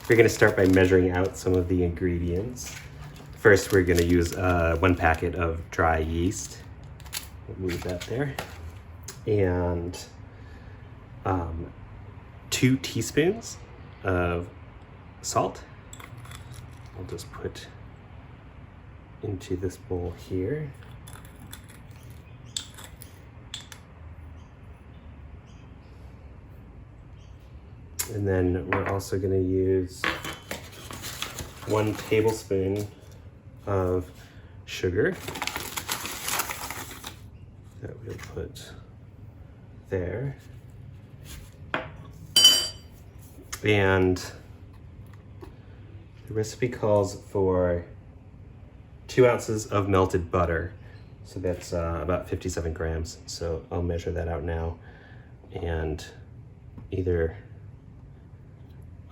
we're gonna start by measuring out some of the ingredients. First, we're gonna use 1 packet of dry yeast. We'll move that there. And 2 teaspoons of salt. I'll just put into this bowl here. And then we're also going to use 1 tablespoon of sugar that we'll put there. And the recipe calls for 2 ounces of melted butter. So that's about 57 grams. So I'll measure that out now and either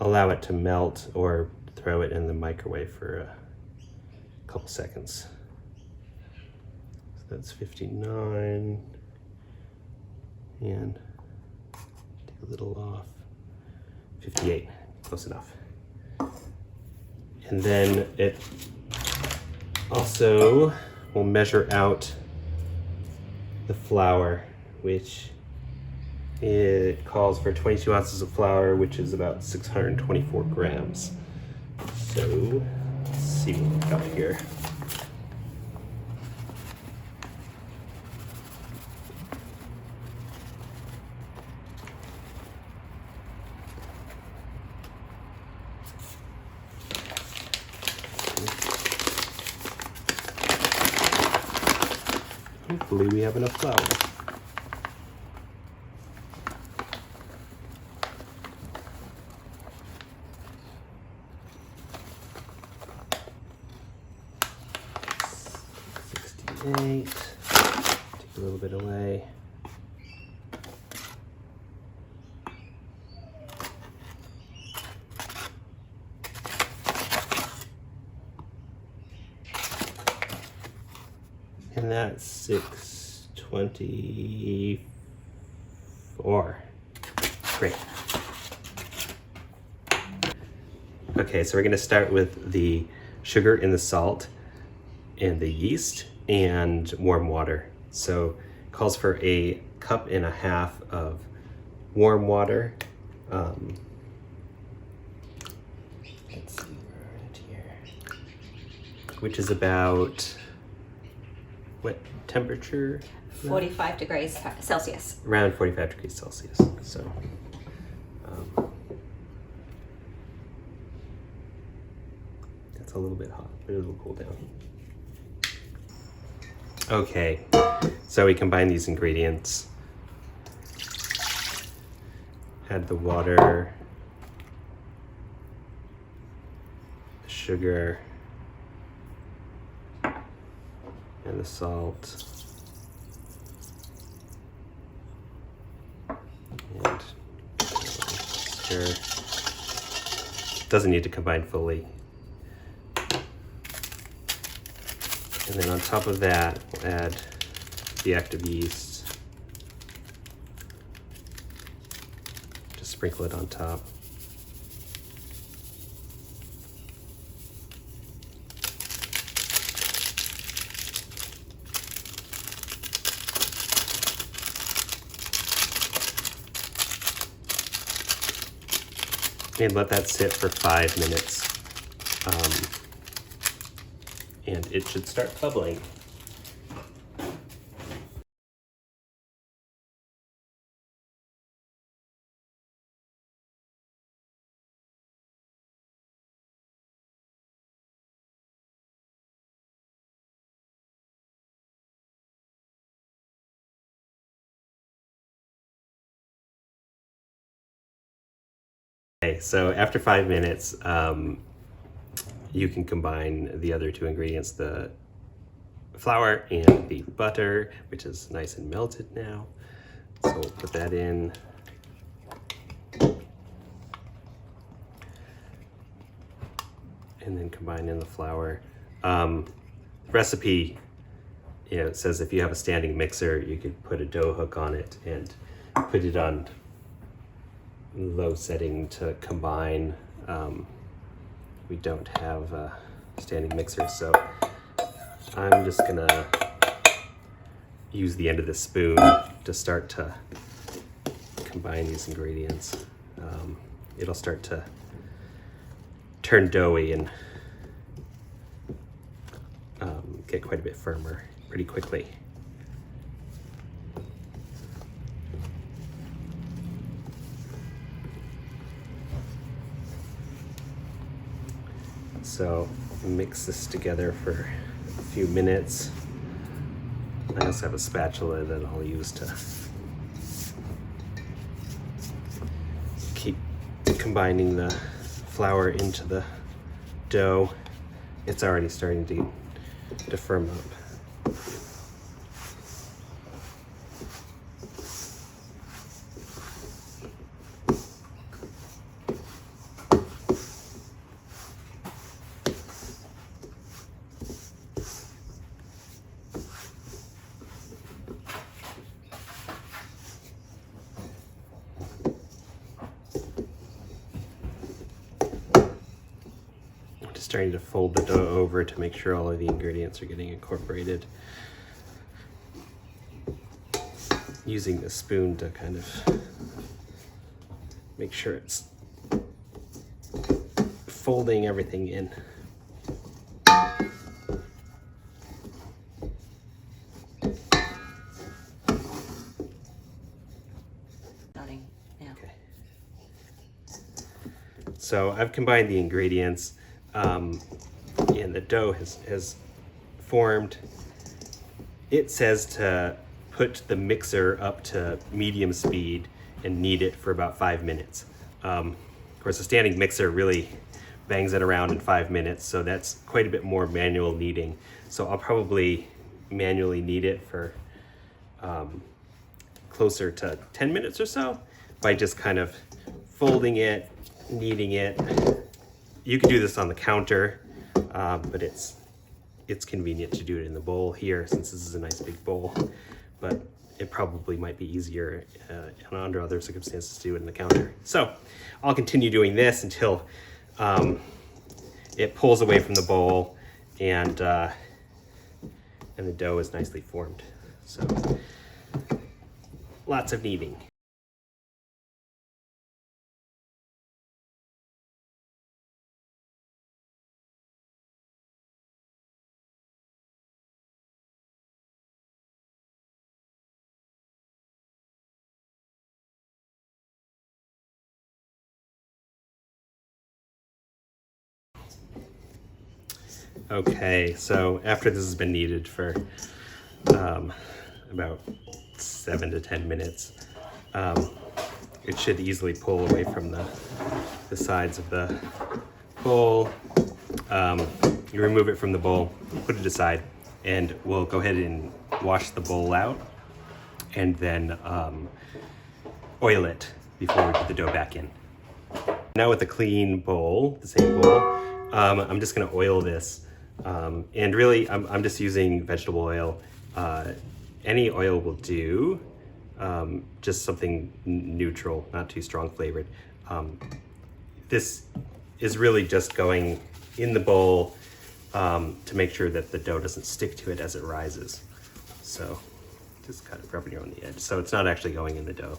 allow it to melt or throw it in the microwave for a couple seconds. So that's 59 and take a little off. 58, close enough. And then it also will measure out the flour, which it calls for 22 ounces of flour, which is about 624 grams. So let's see what we've got here. Hopefully we have enough flour. Take a little bit away. And that's 624. Great. Okay, so we're going to start with the sugar and the salt and the yeast and warm water. So it calls for 1.5 cups of warm water. Let's see, right here. Which is about what temperature? 45 degrees Celsius. Around 45 degrees Celsius. So that's a little bit hot, but it will cool down. Okay, so we combine these ingredients. Add the water, the sugar, and the salt. And stir. Doesn't need to combine fully. And then on top of that, we'll add the active yeast. Just sprinkle it on top. And let that sit for 5 minutes. And it should start bubbling. Okay, so after 5 minutes, you can combine the other 2 ingredients, the flour and the butter, which is nice and melted now. So we'll put that in. And then combine in the flour. Recipe, it says if you have a standing mixer, you could put a dough hook on it and put it on low setting to combine we don't have a standing mixer, so I'm just gonna use the end of the spoon to start to combine these ingredients. It'll start to turn doughy and get quite a bit firmer pretty quickly. So mix this together for a few minutes. I also have a spatula that I'll use to keep combining the flour into the dough. It's already starting to firm up. Starting to fold the dough over to make sure all of the ingredients are getting incorporated. Using the spoon to kind of make sure it's folding everything in. Starting now. Okay. So I've combined the ingredients. And the dough has formed. It says to put the mixer up to medium speed and knead it for about 5 minutes. Of course, a standing mixer really bangs it around in 5 minutes, so that's quite a bit more manual kneading. So I'll probably manually knead it for closer to 10 minutes or so by just kind of folding it, kneading it. You could do this on the counter, but it's convenient to do it in the bowl here since this is a nice big bowl. But it probably might be easier under other circumstances to do it in the counter. So I'll continue doing this until it pulls away from the bowl and the dough is nicely formed. So lots of kneading. Okay, so after this has been kneaded for about 7 to 10 minutes, it should easily pull away from the sides of the bowl. You remove it from the bowl, put it aside, and we'll go ahead and wash the bowl out and then oil it before we put the dough back in. Now with a clean bowl, the same bowl, I'm just gonna oil this. And really, I'm just using vegetable oil. Any oil will do, just something neutral, not too strong flavored. This is really just going in the bowl to make sure that the dough doesn't stick to it as it rises. So just kind of rubbing it on the edge. So it's not actually going in the dough.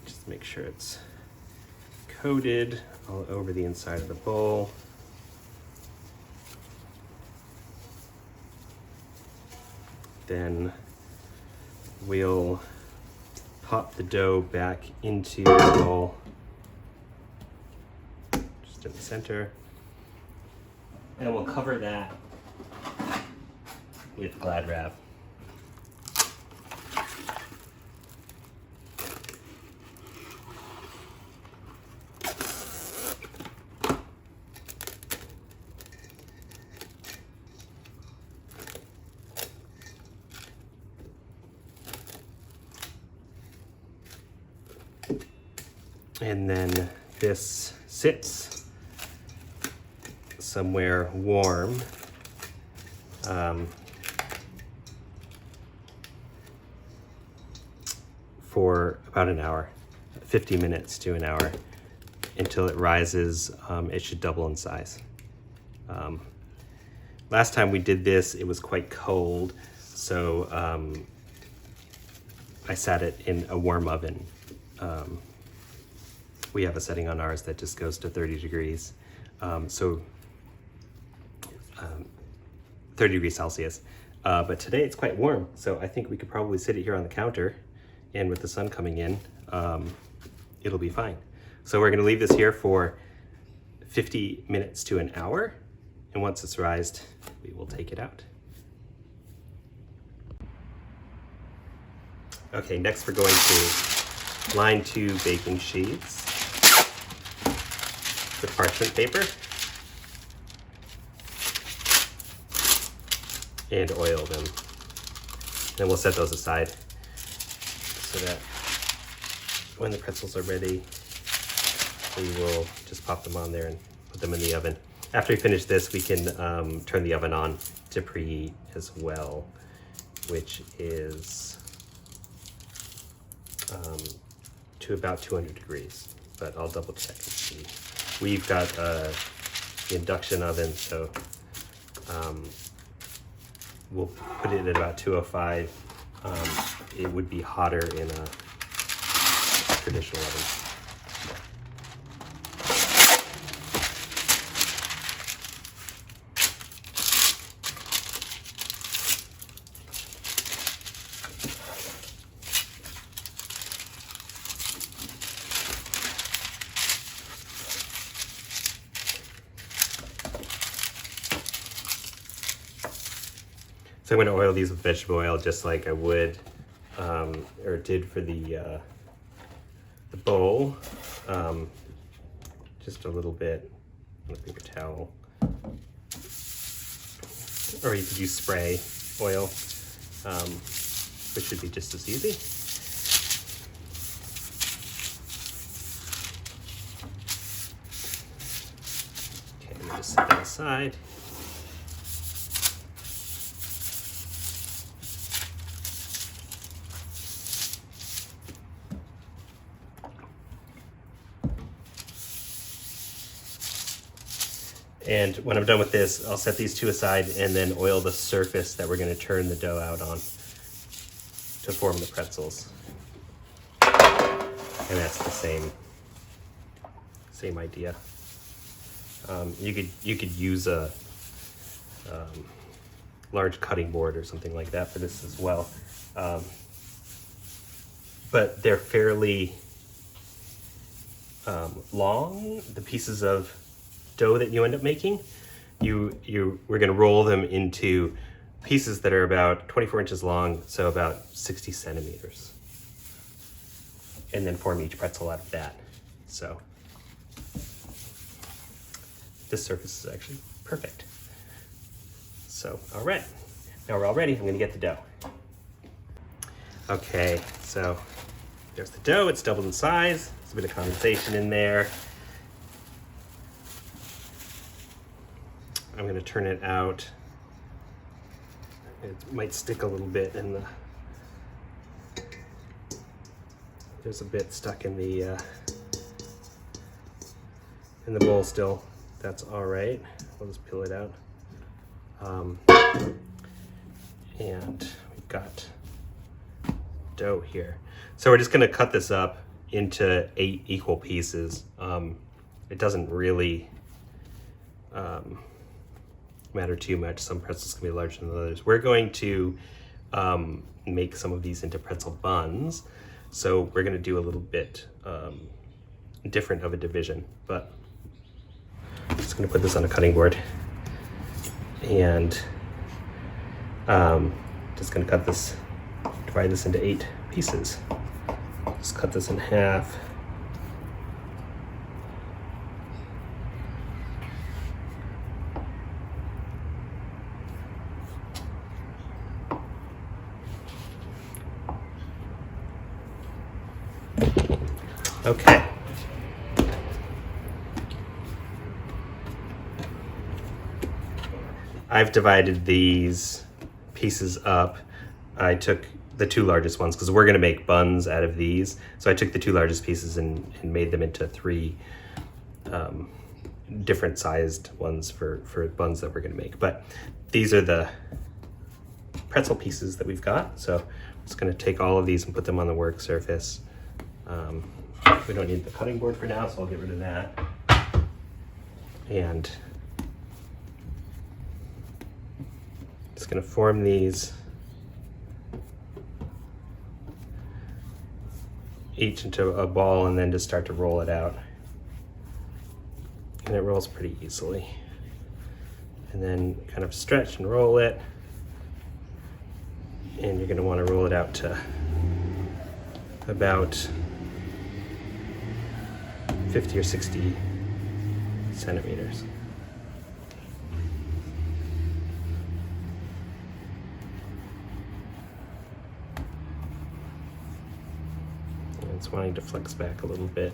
Just make sure it's coated all over the inside of the bowl. Then we'll pop the dough back into the bowl, just in the center. And we'll cover that with Glad wrap. And then this sits somewhere warm for about an hour, 50 minutes to an hour. until it rises. It should double in size. Last time we did this, it was quite cold, so I sat it in a warm oven. We have a setting on ours that just goes to 30 degrees. 30 degrees Celsius. But today it's quite warm, so I think we could probably sit it here on the counter, and with the sun coming in, it'll be fine. So we're gonna leave this here for 50 minutes to an hour, and once it's rised, we will take it out. Okay, next we're going to line 2 baking sheets with parchment paper and oil them. Then we'll set those aside so that when the pretzels are ready, we will just pop them on there and put them in the oven. After we finish this, we can turn the oven on to preheat as well, which is to about 200 degrees, but I'll double check and see. We've got the induction oven, so we'll put it at about 205. It would be hotter in a traditional oven. So I'm going to oil these with vegetable oil just like I would, or did for the bowl. Just a little bit on a paper towel. Or you could use spray oil, which should be just as easy. Okay, I'm going to just set that aside. And when I'm done with this, I'll set these 2 aside and then oil the surface that we're going to turn the dough out on to form the pretzels. And that's the same idea. You could use a large cutting board or something like that for this as well. But they're fairly long, the pieces of dough that you end up making. We're going to roll them into pieces that are about 24 inches long, so about 60 centimeters, and then form each pretzel out of that. So this surface is actually perfect. So all right, now we're all ready. I'm going to get the dough. Okay, so there's the dough. It's doubled in size. There's a bit of condensation in there. I'm going to turn it out. It might stick a little bit in the, there's a bit stuck in the bowl still. That's all right. We'll just peel it out. And we've got dough here. So we're just going to cut this up into 8 equal pieces. It doesn't really matter too much. Some pretzels can be larger than others. We're going to make some of these into pretzel buns. So we're going to do a little bit different of a division, but I'm just going to put this on a cutting board and just going to cut this, divide this into 8 pieces. Just cut this in half. Okay. I've divided these pieces up. I took the 2 largest ones because we're going to make buns out of these. So I took the 2 largest pieces and made them into 3 different sized ones for buns that we're gonna make. But these are the pretzel pieces that we've got. So I'm just gonna take all of these and put them on the work surface. We don't need the cutting board for now, so I'll get rid of that. And just gonna form these each into a ball and then just start to roll it out. And it rolls pretty easily. And then kind of stretch and roll it. And you're gonna wanna roll it out to about 50 or 60 centimeters. And it's wanting to flex back a little bit.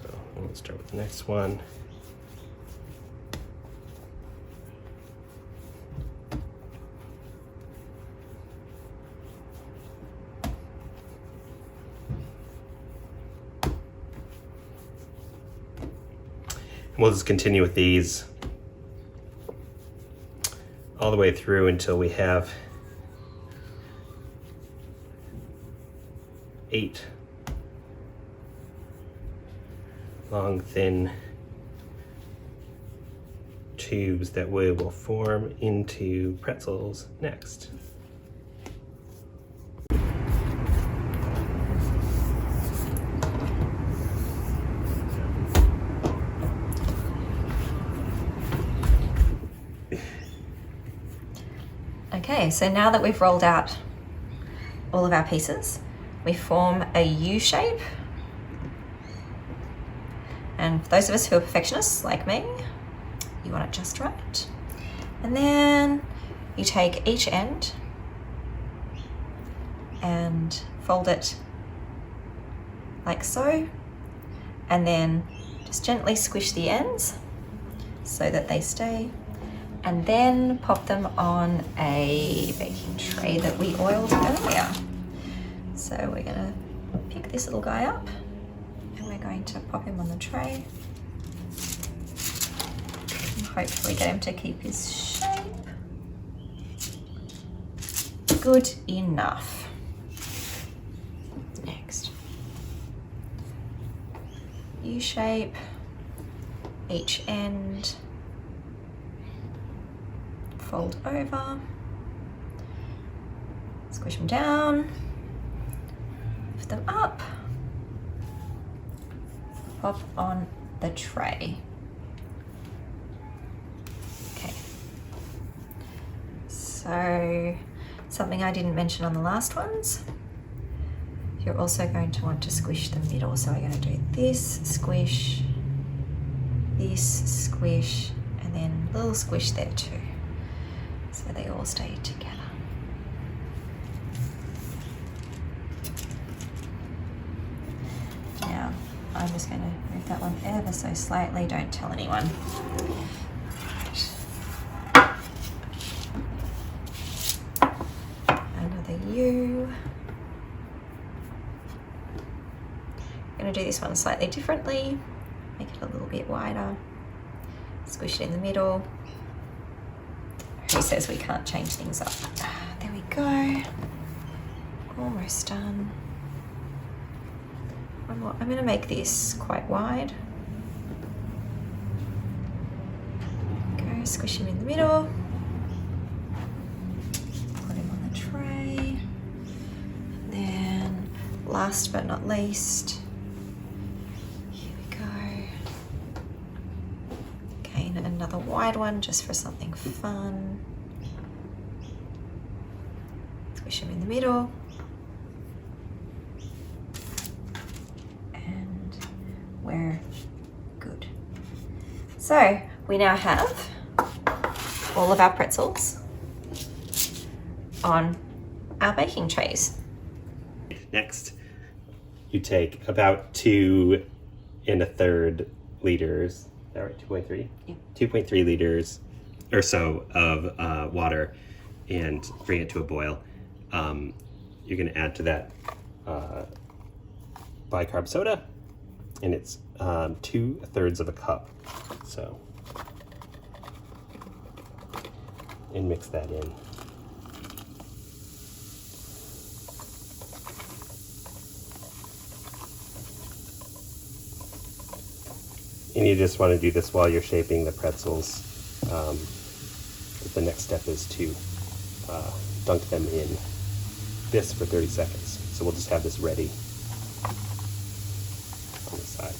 So let's start with the next one. We'll just continue with these all the way through until we have 8 long, thin tubes that we will form into pretzels next. Okay, so now that we've rolled out all of our pieces, we form a U shape. And for those of us who are perfectionists like me, you want it just right. And then you take each end and fold it like so, and then just gently squish the ends so that they stay, and then pop them on a baking tray that we oiled earlier. So we're gonna pick this little guy up and we're going to pop him on the tray and hopefully get him to keep his shape. Good enough. Next, U shape, each end, fold over, squish them down, lift them up, pop on the tray. Okay, so something I didn't mention on the last ones, you're also going to want to squish the middle. So we're going to do this squish, and then a little squish there too, so they all stay together. Now, I'm just going to move that one ever so slightly, don't tell anyone. Another U. I'm going to do this one slightly differently, make it a little bit wider, squish it in the middle. Who says we can't change things up? There we go. Almost done. One more. I'm going to make this quite wide. Go, squish him in the middle. Put him on the tray. And then, last but not least, here we go. Again, another wide one just for something fun. Squish him in the middle. And we're good. So we now have all of our pretzels on our baking trays. Next, you take about 2 1/3 liters, all right, 2.3? Yeah. 2.3 liters or so of water and bring it to a boil. You're gonna add to that bicarb soda, and it's 2/3 of a cup. So, and mix that in. And you just want to do this while you're shaping the pretzels. The next step is to dunk them in this for 30 seconds. So we'll just have this ready on the side.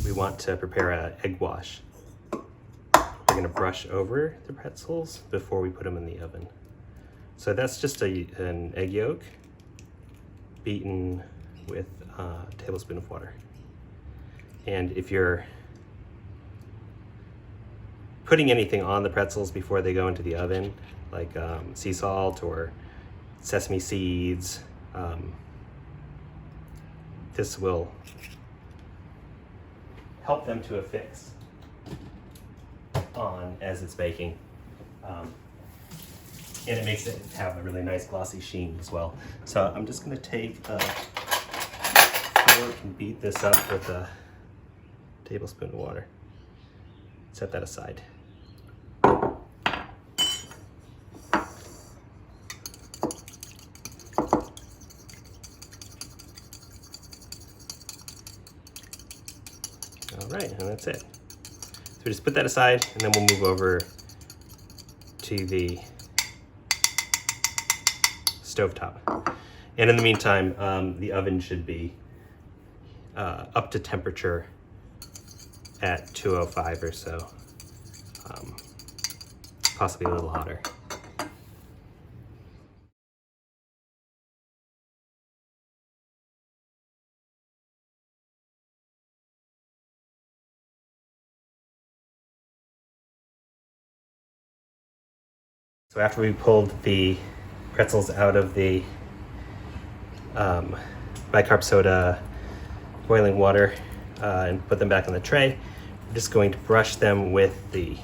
We want to prepare an egg wash. We're going to brush over the pretzels before we put them in the oven. So that's just an egg yolk beaten with a tablespoon of water. And if you're putting anything on the pretzels before they go into the oven, like sea salt or sesame seeds, this will help them to affix on as it's baking. And it makes it have a really nice glossy sheen as well. So I'm just gonna take a fork and beat this up with a tablespoon of water. Set that aside. All right, and that's it. So we just put that aside, and then we'll move over to the stovetop. And in the meantime, the oven should be up to temperature at 205 or so, possibly a little hotter. So after we pulled the pretzels out of the bicarb soda boiling water and put them back on the tray, I'm just going to brush them with the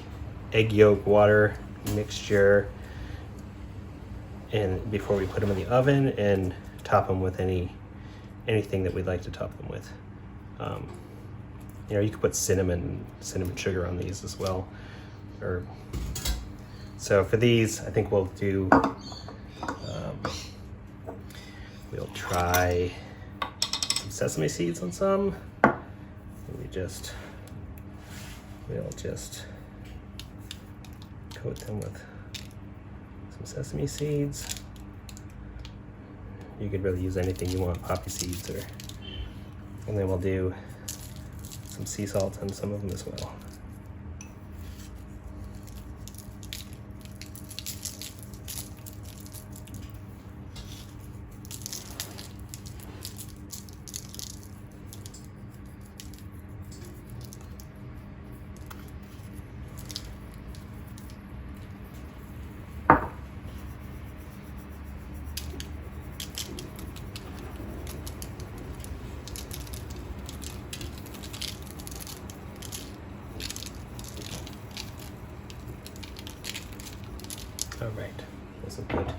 egg yolk water mixture and before we put them in the oven, and top them with anything that we'd like to top them with. You know, you could put cinnamon sugar on these as well. So for these, I think we'll do, we'll try some sesame seeds on some. And we'll just coat them with some sesame seeds. You could really use anything you want, poppy seeds, and then we'll do some sea salt on some of them as well. All right, those look good.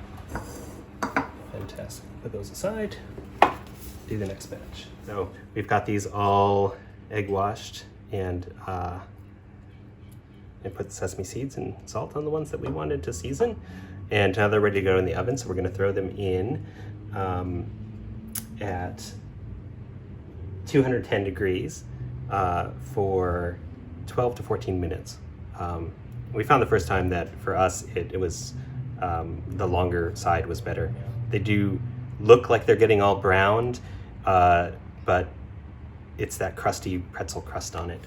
Fantastic. Put those aside. Do the next batch. So we've got these all egg washed and put the sesame seeds and salt on the ones that we wanted to season. And now they're ready to go in the oven. So we're going to throw them in at 210 degrees for 12 to 14 minutes. We found the first time that for us, it was the longer side was better. They do look like they're getting all browned, but it's that crusty pretzel crust on it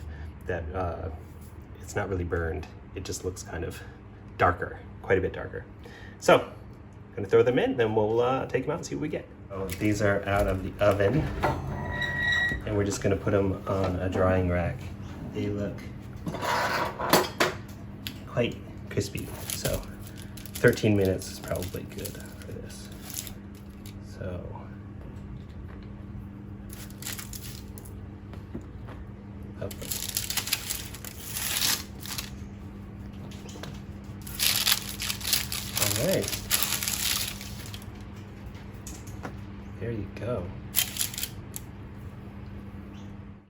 that it's not really burned. It just looks kind of darker, quite a bit darker. So I'm gonna throw them in, then we'll take them out and see what we get. Oh, these are out of the oven, and we're just gonna put them on a drying rack. They look quite crispy, so 13 minutes is probably good for this. So All right. There you go.